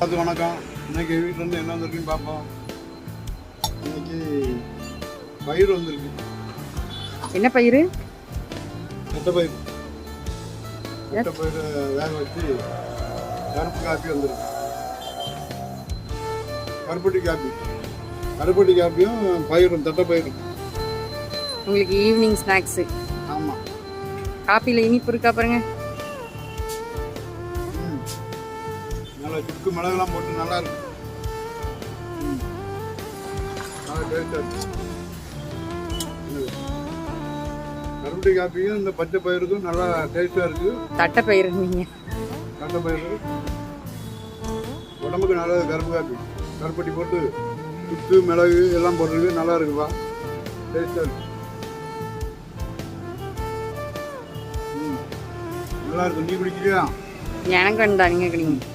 அது வணக்கம். இன்னைக்கு வீட்டிலேருந்து என்ன வந்திருக்குன்னு பார்ப்போம். இன்னைக்கு பயிர் வந்திருக்கு. என்ன பயிர்? தட்டைப்பயிர். தட்டைப்பயிர் வேக வச்சு கருப்பு காப்பி வந்திருக்கு. கருப்பட்டி காப்பியும் பயிரும் தட்டைப்பயிரும். உங்களுக்கு ஈவினிங் ஸ்நாக்ஸு. ஆமாம். காப்பியில் இனிப்பு இருக்கா பாருங்க. நல்லா சுக்கு மிளகுலாம் போட்டு நல்லா இருக்கு. நல்லா டேஸ்டாக இருக்கு. கருப்பட்டி காப்பியும் இந்த பச்சை பயிருக்கும் நல்லா டேஸ்டாக இருக்கு. தட்டைப்பயிர் நீங்கள் தட்டைப்பயிறு உடம்புக்கு நல்லது. கருப்பு காப்பி கருப்பட்டி போட்டு சுக்கு மிளகு எல்லாம் போட்டுருக்கு. நல்லா இருக்குப்பா, டேஸ்டாக இருக்கு. நல்லா இருக்கு. நீ குடிக்கிறியா? எனக்கு வேண்டாம், நீங்கள் கிடைங்க.